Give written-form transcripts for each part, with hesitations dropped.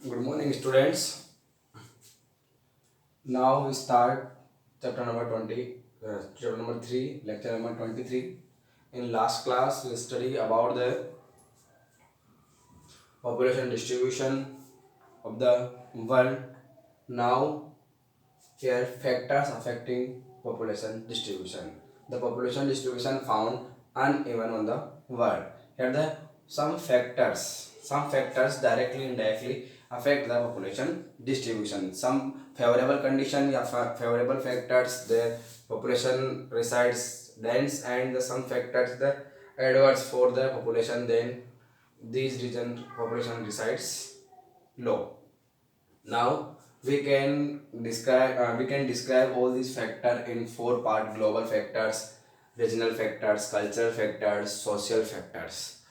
Good morning, students. Now we start chapter number 20, chapter number 3, lecture number 23. In last class, we study about the population distribution of the world. Now, here factors affecting population distribution. The population distribution found uneven on the world. Here the some factors directly and indirectly affect the population distribution. Some favorable condition या favorable factors the population resides dense, and some factors the adverse for the population, then these region population resides low. Now we can describe all these factors in four part: global factors, regional factors, cultural factors, social factors.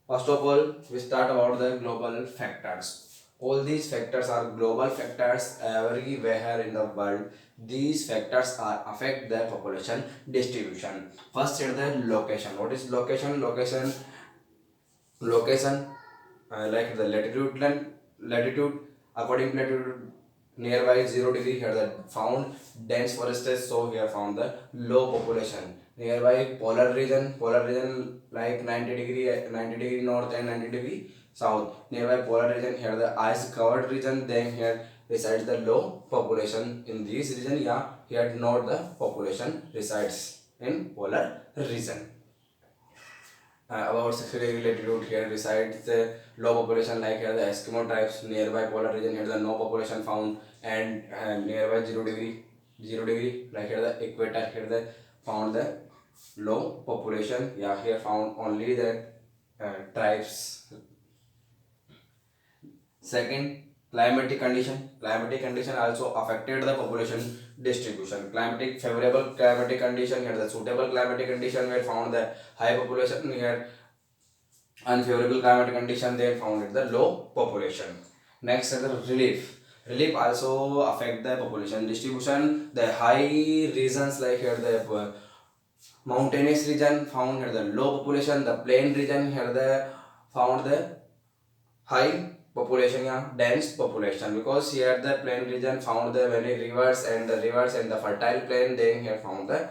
First of all, we start about the global factors. All these factors are global factors everywhere in the world. These factors are affect the population distribution. First is the location. What is location? Location, like the latitude, according to latitude, nearby 0 degree here the found dense forests, so here found the low population. Nearby polar region like 90 degree north and 90 degree south. Nearby polar region, here the ice covered region, then here resides the low population. In this region, yeah, here not the population resides in polar region. About 60 degree latitude, here resides the low population, like here the Eskimo tribes. Nearby polar region, here the no population found, and nearby 0 degree, like here the equator, here the found the low population. Yeah, here found only the tribes. Second, climatic condition. Climatic condition also affected the population distribution. Favorable climatic condition, here the suitable climatic condition were found the high population. Here unfavorable climatic condition, they found it the low population. Next is the relief. Relief also affect the population distribution. The high regions, like here the mountainous region found here the low population. The plain region, here the found the high population, yeah, dense population, because here the plain region found the many rivers, and the fertile plain, then here found the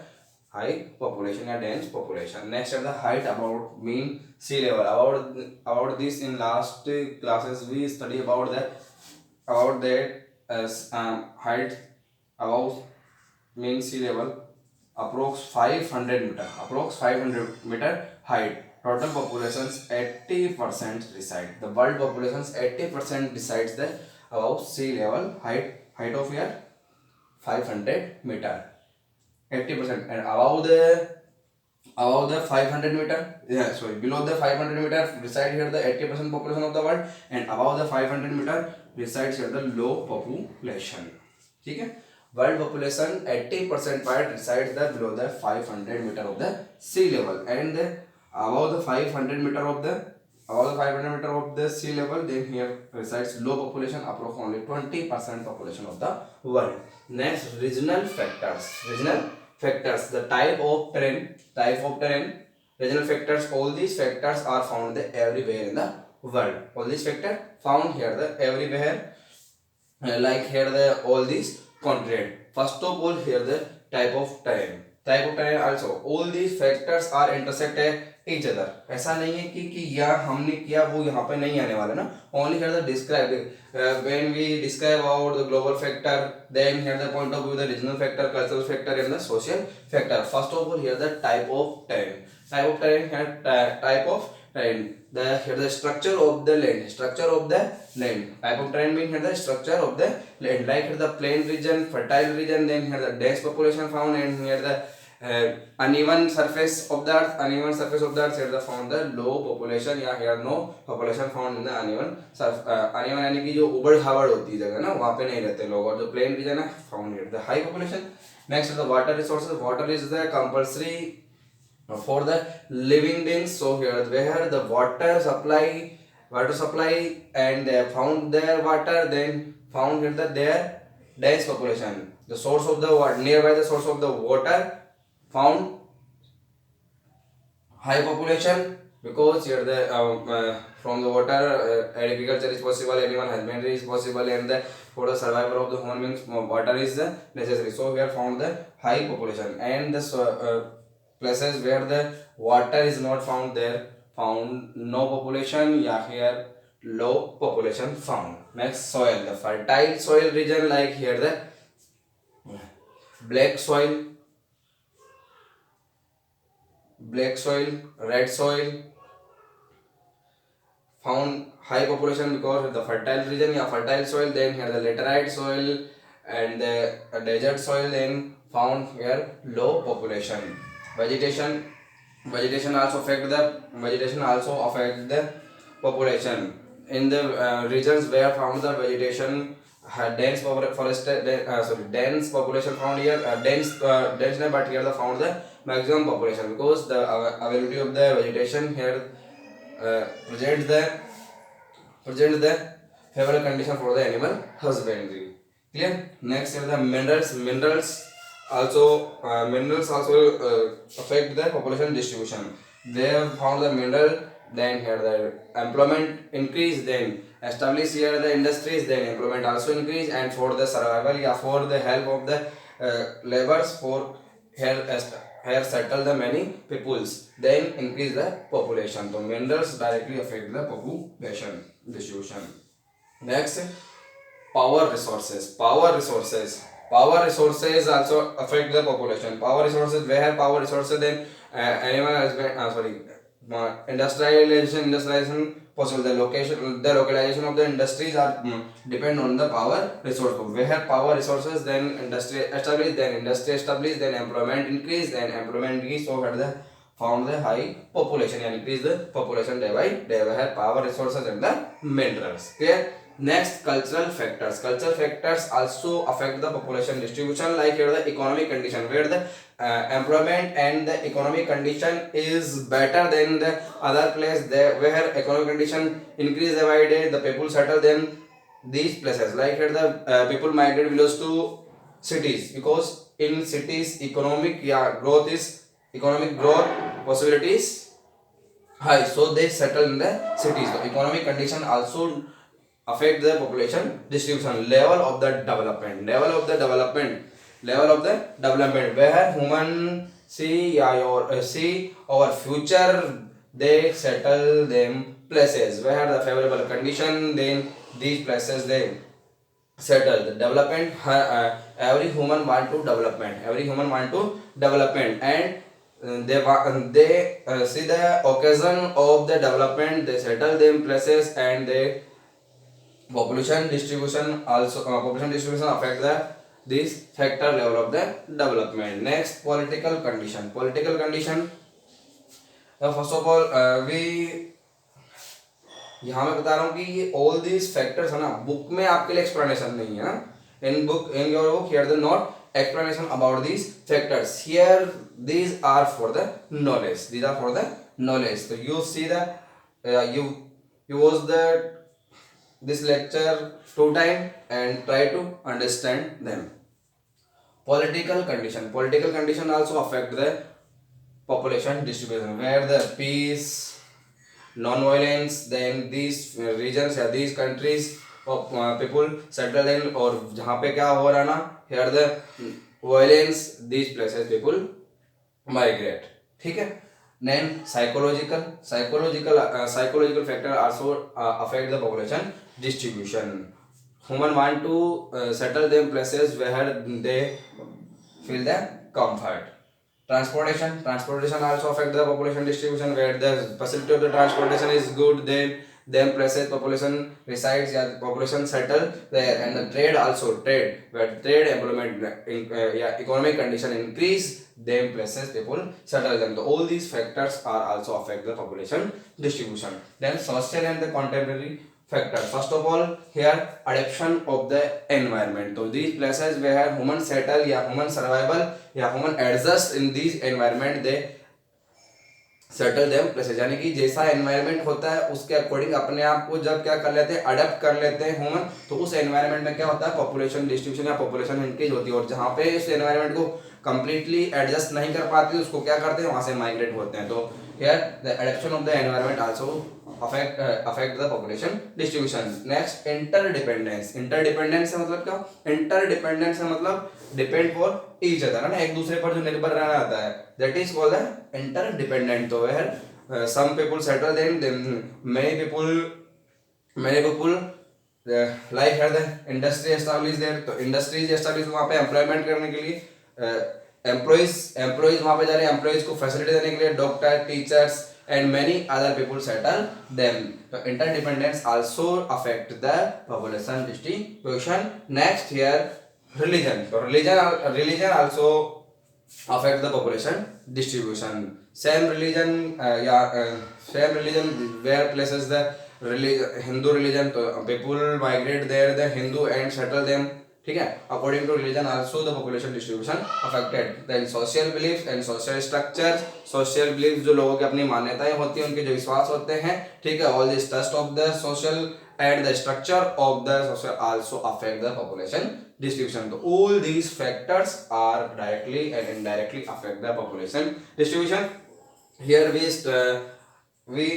high population and dense population. Next is the height about mean sea level. About this in last classes we study about that as height above mean sea level, approx 500 meter height. Total populations 80% reside. The world populations 80% resides the above sea level height of here 500 meter. 80%, and above the 500 meter, yeah, sorry, below the 500 meter reside here the 80% population of the world, and above the 500 meter resides here the low population. ठीक है, world population 80% part resides the below the 500 meter of the sea level, and above the 500 meter of the sea level, then here resides low population, approx only 20% population of the world. Next, regional factors, the type of terrain, regional factors. All these factors are found everywhere in the world. All these factors found here the everywhere, like here the all these continent. First of all, here the type of terrain also. All these factors are intersect each other. ऐसा नहीं है कि यह हमने किया वो यहाँ पे नहीं आने वाला ना. Only here the describe, when we describe about the global factor, then here the point of view the regional factor, cultural factor, and the social factor. First of all, here the type of terrain. Here the structure of the land. Type of terrain means here the structure of the land. Like here the plain region, fertile region, then here the dense population found, and here the uneven surface of the earth. Here the found the low population, या here no population found in the uneven surface. uneven यानी कि जो उबड़ खाबड़ होती है जगह ना, वहाँ पे नहीं रहते लोग, और जो plain region है found here the high population. Next is the water resources. Water is the compulsory for the living beings. So here where the water supply and they found their water, then found here the their dense population. The source of the water, nearby the source of the water found high population, because here the from the water agriculture is possible, animal husbandry is possible, and the for the survival of the human beings water is necessary. So we have found the high population, and the places where the water is not found, there found no population, yeah, here low population found. Next, soil, the fertile soil region, like here the black soil, red soil found high population because the fertile region, yeah, fertile soil. Then here the laterite soil and the desert soil, then found here low population. Vegetation, vegetation also affect the population. In the regions where found the vegetation had dense dense population found here, dense, but here the found the maximum population because the availability of the vegetation here presents the favorable condition for the animal husbandry. Clear? Next is the minerals. Minerals also affect the population distribution. They have found the mineral, then here the employment increase, then establish here the industries, then employment also increase, and for the survival, yeah, for the help of the labors, for here settle the many peoples, then increase the population. So minerals directly affect the population distribution. Next, power resources. Power resources also affect the population. Power resources, where power resources, then animal husband, industrialization possible. The localization of the industries are depend on the power resource. Where power resources, then industry established, then employment increase, so had the found the high population and increase the population day by day. Where power resources and the minerals. Clear? Next, cultural factors. Cultural factors also affect the population distribution, like here the economic condition, where the employment and the economic condition is better than the other place, where economic condition increase day by day, the people settle them these places. Like here the people migrate village to cities because in cities economic growth possibilities high, so they settle in the cities. So economic condition also affect the population distribution. Level of the development, where human see our future, they settle them places where the favorable condition, then these places they settle. The development, every human want to development, and they see the occasion of the development, they settle them places, and they population distribution affect the this factor level of the development. Next, political condition. First of all, we यहाँ मैं बता रहा हूँ कि ये all these factors है ना, book में आपके लिए एक्सप्लेनेशन नहीं है ना. In your book here the not explanation about these factors. Here these are for the knowledge. So you see that you watch this lecture 2 times and try to understand them. Political condition also affect the population distribution, where the peace, non-violence, then these regions या these countries of people settle in, और जहाँ पे क्या हो रहा ना, here the violence, these places people migrate. ठीक है. Then psychological factor also affect the population distribution. Human want to settle them places where they feel the comfort. Transportation also affect the population distribution, where the facility of the transportation is good, then places population resides, yeah, population settle there. And the trade, where trade, employment, economic condition increase, them places people settle them. So all these factors are also affect the population distribution. Then social and the contemporary factors. First of all, here adaptation of the environment. So these places where human settle, या human survival, या human adjust in these environment, they settle them places. यानी कि जैसा environment होता है उसके according अपने आप को जब क्या कर लेते हैं, अडेप्ट कर लेते हैं human, तो उस environment में क्या होता है, population distribution या population increase होती है. और जहाँ पे इस environment को completely adjust नहीं कर पाती, उसको क्या करते हैं, वहाँ से migrate होते हैं. तो Here the adaptation of the environment also affect the population distribution. Next, interdependence. Interdependence से मतलब क्या? Interdependence से मतलब depend for each other, है ना, एक दूसरे पर जो निर्भर रहना आता है, that is called the interdependent. तो where some people settle, then many people like here the industry established there, तो industries established वहाँ पे employment करने के लिए एम्प्लॉइज वहां पे जा रहे हैं, एम्प्लॉइज को फैसिलिटी देने के लिए doctor, teachers and many other people settle them. तो interdependence also affect the population distribution. Next here religion. तो religion also affect the population distribution. Same religion same religion where places the Hindu religion, तो people migrate there the Hindu and settle them, ठीक है. According to religion also the population distribution affected. Then social beliefs and social structures. Social beliefs जो लोगों की अपनी मान्यताएं होती हैं, उनके जो विश्वास होते हैं, ठीक है, all this trust of the social and the structure of the social also affect the population distribution. So all these factors are directly and indirectly affect the population distribution. Here we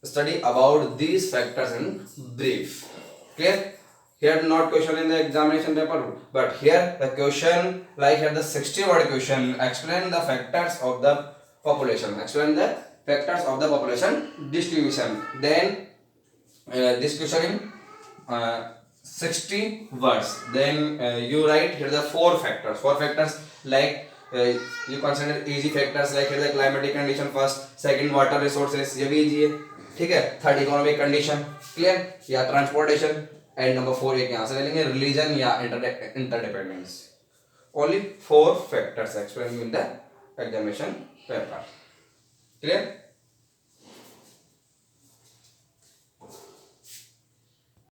study about these factors in brief. Clear? Here not question in the examination paper, but here the question, like here the 60-word question, explain the factors of the population. Explain the factors of the population distribution. Then this question in 60 words. Then you write here the four factors like you consider easy factors like here the climatic condition first, second water resources, ये भी easy है, ठीक है. Third economic condition, clear, या transportation, and number 4 एक यहाँ से ले लेंगे, रिलीजन या interdependence. Only 4 factors explained in the examination paper. Clear?